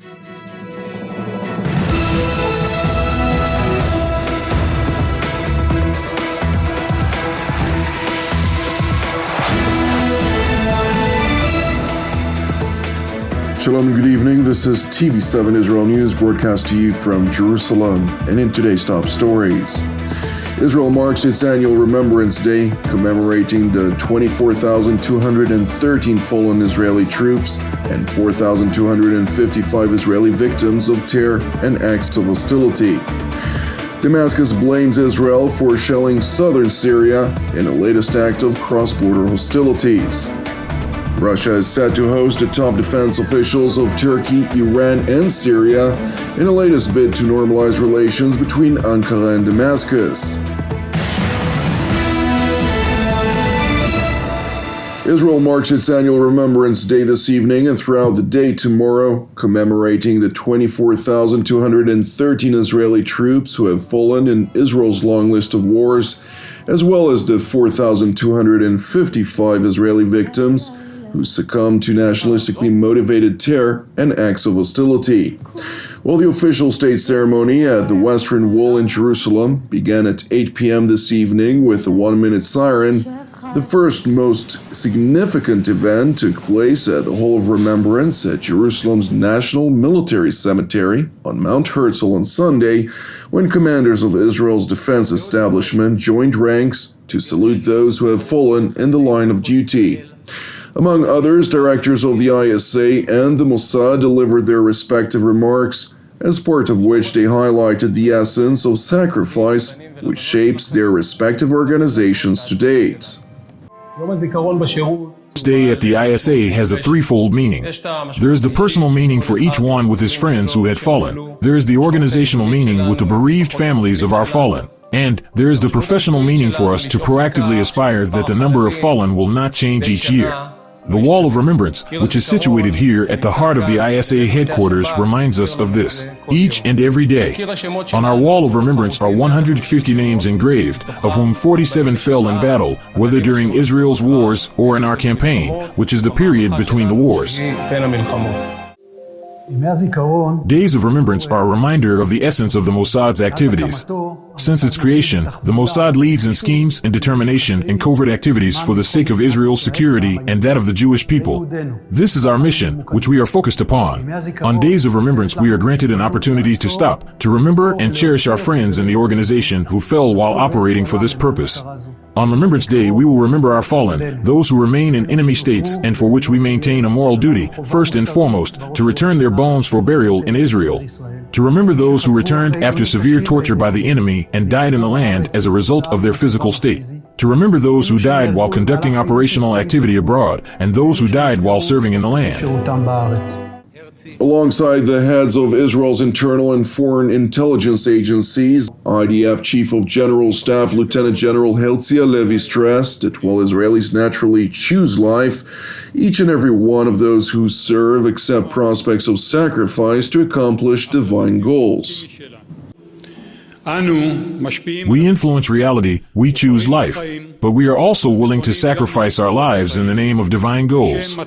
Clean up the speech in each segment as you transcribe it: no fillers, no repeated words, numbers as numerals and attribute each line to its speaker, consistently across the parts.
Speaker 1: Shalom and good evening. This is TV7 Israel News broadcast to you from Jerusalem. And in today's top stories, Israel marks its annual Remembrance Day, commemorating the 24,213 fallen Israeli troops and 4,255 Israeli victims of terror and acts of hostility. Damascus blames Israel for shelling southern Syria in a latest act of cross-border hostilities. Russia is set to host the top defense officials of Turkey, Iran, and Syria in a latest bid to normalize relations between Ankara and Damascus. Israel marks its annual Remembrance Day this evening and throughout the day tomorrow, commemorating the 24,213 Israeli troops who have fallen in Israel's long list of wars, as well as the 4,255 Israeli victims who succumbed to nationalistically motivated terror and acts of hostility. While the official state ceremony at the Western Wall in Jerusalem began at 8 p.m. this evening with a 1-minute siren, the first most significant event took place at the Hall of Remembrance at Jerusalem's National Military Cemetery on Mount Herzl on Sunday, when commanders of Israel's defense establishment joined ranks to salute those who have fallen in the line of duty. Among others, directors of the ISA and the Mossad delivered their respective remarks, as part of which they highlighted the essence of sacrifice which shapes their respective organizations to date.
Speaker 2: Day at the ISA has a threefold meaning. There is the personal meaning for each one with his friends who had fallen. There is the organizational meaning with the bereaved families of our fallen. And there is the professional meaning for us to proactively aspire that the number of fallen will not change each year. The Wall of Remembrance, which is situated here at the heart of the ISA headquarters, reminds us of this, each and every day. On our Wall of Remembrance are 150 names engraved, of whom 47 fell in battle, whether during Israel's wars or in our campaign, which is the period between the wars. Days of remembrance are a reminder of the essence of the Mossad's activities. Since its creation, the Mossad leads in schemes and determination in covert activities for the sake of Israel's security and that of the Jewish people. This is our mission, which we are focused upon. On days of remembrance, we are granted an opportunity to stop, to remember and cherish our friends in the organization who fell while operating for this purpose. On Remembrance Day, we will remember our fallen, those who remain in enemy states and for which we maintain a moral duty, first and foremost, to return their bones for burial in Israel. To remember those who returned after severe torture by the enemy and died in the land as a result of their physical state. To remember those who died while conducting operational activity abroad and those who died while serving in the land.
Speaker 1: Alongside the heads of Israel's internal and foreign intelligence agencies, IDF Chief of General Staff Lieutenant General Herzia Levi stressed that while Israelis naturally choose life, each and every one of those who serve accept prospects of sacrifice to accomplish divine goals.
Speaker 2: We influence reality, we choose life, but we are also willing to sacrifice our lives in the name of divine goals.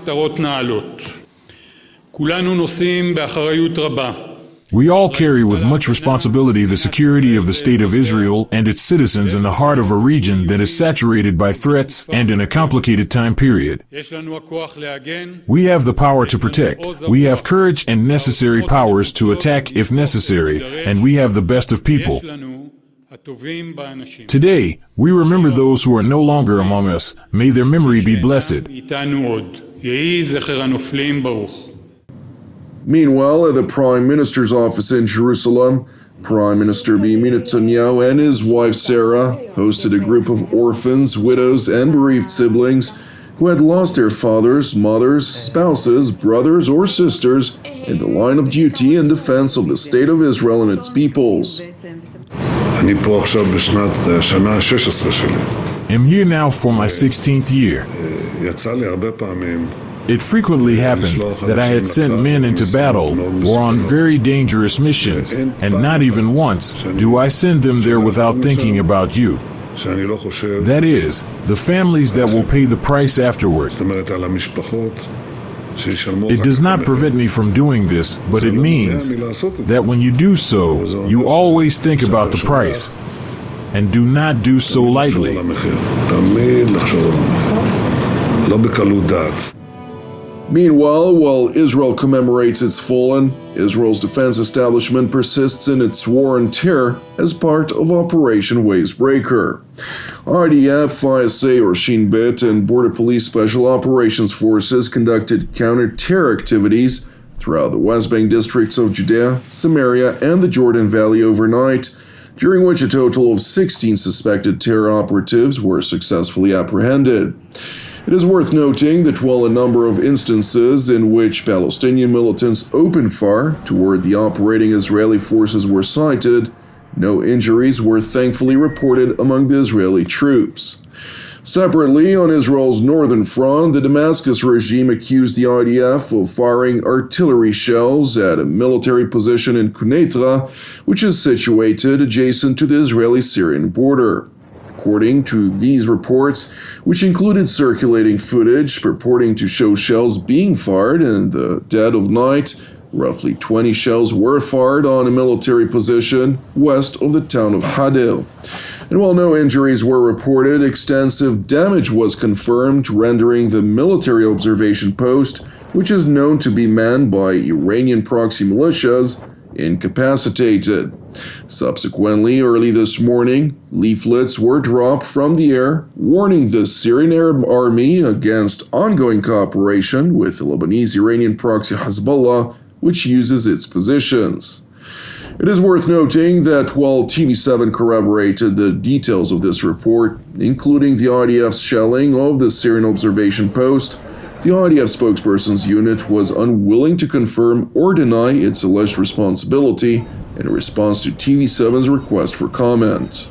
Speaker 2: We all carry with much responsibility the security of the State of Israel and its citizens in the heart of a region that is saturated by threats and in a complicated time period. We have the power to protect, we have courage and necessary powers to attack if necessary, and we have the best of people. Today, we remember those who are no longer among us. May their memory be blessed.
Speaker 1: Meanwhile, at the Prime Minister's office in Jerusalem, Prime Minister Benjamin Netanyahu and his wife Sarah hosted a group of orphans, widows, and bereaved siblings who had lost their fathers, mothers, spouses, brothers, or sisters in the line of duty in defense of the State of Israel and its peoples.
Speaker 2: I'm here now for my 16th year. It frequently happened that I had sent men into battle or on very dangerous missions, and not even once do I send them there without thinking about you. That is, the families that will pay the price afterward. It does not prevent me from doing this, but it means that when you do so, you always think about the price, and do not do so lightly.
Speaker 1: Meanwhile, while Israel commemorates its fallen, Israel's defense establishment persists in its war on terror as part of Operation Wavebreaker. IDF, ISA or Shin Bet, and Border Police Special Operations Forces conducted counter-terror activities throughout the West Bank districts of Judea, Samaria, and the Jordan Valley overnight, during which a total of 16 suspected terror operatives were successfully apprehended. It is worth noting that while a number of instances in which Palestinian militants opened fire toward the operating Israeli forces were cited, no injuries were thankfully reported among the Israeli troops. Separately, on Israel's northern front, the Damascus regime accused the IDF of firing artillery shells at a military position in Quneitra, which is situated adjacent to the Israeli-Syrian border. According to these reports, which included circulating footage purporting to show shells being fired in the dead of night, roughly 20 shells were fired on a military position west of the town of Hadil. And while no injuries were reported, extensive damage was confirmed, rendering the military observation post, which is known to be manned by Iranian proxy militias, incapacitated. Subsequently, early this morning, leaflets were dropped from the air warning the Syrian Arab army against ongoing cooperation with the Lebanese-Iranian proxy Hezbollah, which uses its positions. It is worth noting that while TV7 corroborated the details of this report, including the IDF's shelling of the Syrian observation post, the IDF spokesperson's unit was unwilling to confirm or deny its alleged responsibility in response to TV7's request for comment.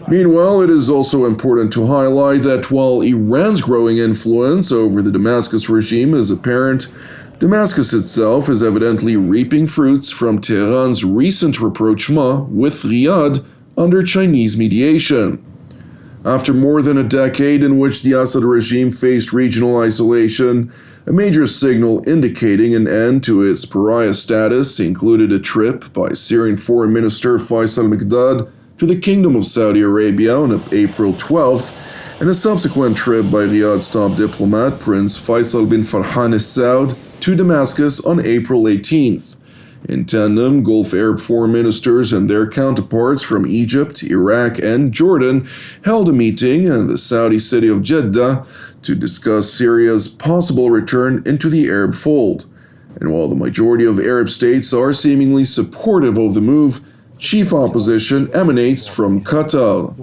Speaker 1: Meanwhile, it is also important to highlight that while Iran's growing influence over the Damascus regime is apparent, Damascus itself is evidently reaping fruits from Tehran's recent rapprochement with Riyadh under Chinese mediation. After more than a decade in which the Assad regime faced regional isolation, a major signal indicating an end to its pariah status included a trip by Syrian Foreign Minister Faisal Mikdad to the Kingdom of Saudi Arabia on April 12th, and a subsequent trip by Riyadh's top diplomat Prince Faisal bin Farhan Al Saud to Damascus on April 18th. In tandem, Gulf Arab foreign ministers and their counterparts from Egypt, Iraq, and Jordan held a meeting in the Saudi city of Jeddah to discuss Syria's possible return into the Arab fold. And while the majority of Arab states are seemingly supportive of the move, chief opposition emanates from Qatar.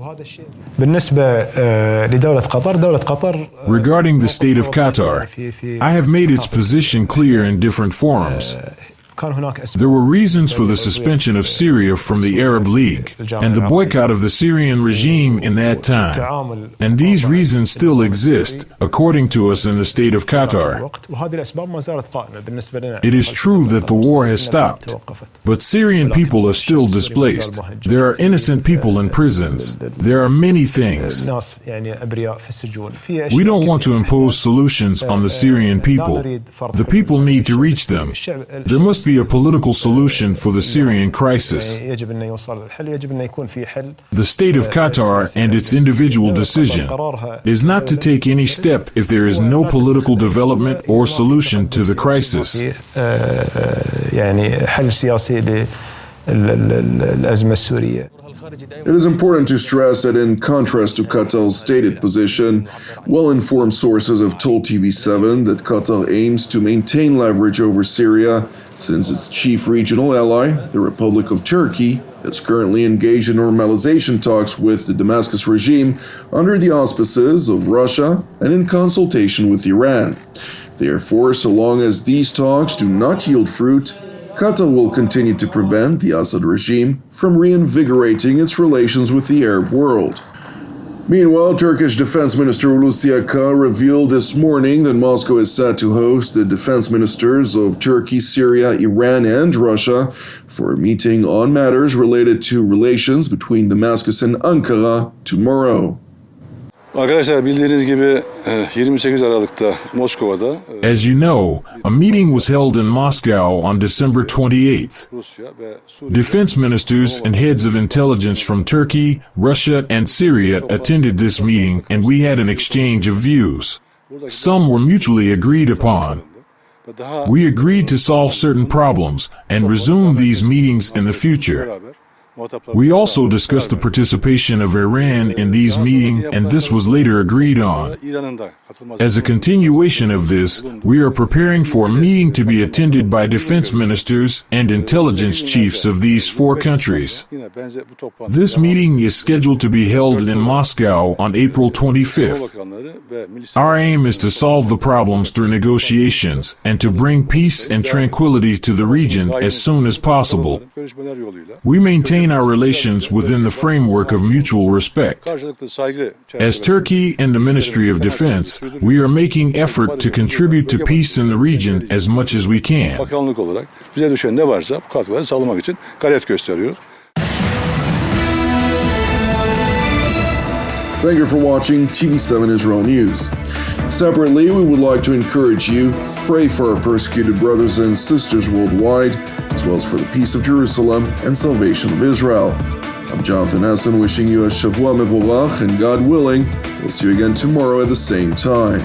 Speaker 2: Regarding the state of Qatar, I have made its position clear in different forums. There were reasons for the suspension of Syria from the Arab League and the boycott of the Syrian regime in that time. And these reasons still exist, according to us in the state of Qatar. It is true that the war has stopped, but Syrian people are still displaced. There are innocent people in prisons. There are many things. We don't want to impose solutions on the Syrian people. The people need to reach them. There must be a political solution for the Syrian crisis. The state of Qatar and its individual decision is not to take any step if there is no political development or solution to the crisis.
Speaker 1: It is important to stress that in contrast to Qatar's stated position, well-informed sources have told TV7 that Qatar aims to maintain leverage over Syria since its chief regional ally, the Republic of Turkey, is currently engaged in normalization talks with the Damascus regime under the auspices of Russia and in consultation with Iran. Therefore, so long as these talks do not yield fruit, Qatar will continue to prevent the Assad regime from reinvigorating its relations with the Arab world. Meanwhile, Turkish Defense Minister Hulusi Akar revealed this morning that Moscow is set to host the defense ministers of Turkey, Syria, Iran, and Russia for a meeting on matters related to relations between Damascus and Ankara tomorrow.
Speaker 3: Arkadaşlar bildiğiniz gibi 28 Aralık'ta Moskova'da
Speaker 2: As you know, a meeting was held in Moscow on December 28th.
Speaker 3: Rusya ve Suriye
Speaker 2: Defense ministers and heads of intelligence from Turkey, Russia, and Syria attended this meeting, and we had an exchange of views. Some were mutually agreed upon.
Speaker 3: ve daha
Speaker 2: We agreed to solve certain problems and resume these meetings in the future.
Speaker 3: beraber
Speaker 2: We also discussed the participation of Iran in these meetings, and this was later agreed on.
Speaker 3: İran'ın da katılması
Speaker 2: As a continuation of this, we are preparing for a meeting to be attended by defense ministers and intelligence chiefs of these four countries.
Speaker 3: yine benzer bu toplantı
Speaker 2: This meeting is scheduled to be held in Moscow on April 25th.
Speaker 3: bakanları ve milli
Speaker 2: Our aim is to solve the problems through negotiations and to bring peace and tranquility to the region as soon as possible.
Speaker 3: görüşmeler yoluyla
Speaker 2: We maintain our relations within the framework of mutual respect.
Speaker 3: karşılıklı saygı
Speaker 2: As Turkey and the Ministry of Defense, we are making effort to contribute to peace in the region as much as we can.
Speaker 3: bakanlık olarak bize düşen ne varsa bu katkıları sağlamak için gayret gösteriyoruz.
Speaker 1: Thank you for watching TV7 Israel News. Separately, we would like to encourage you, pray for our persecuted brothers and sisters worldwide, as well as for the peace of Jerusalem and salvation of Israel. I'm Jonathan Essen, wishing you a Shavua Mevorach, and God willing, we'll see you again tomorrow at the same time.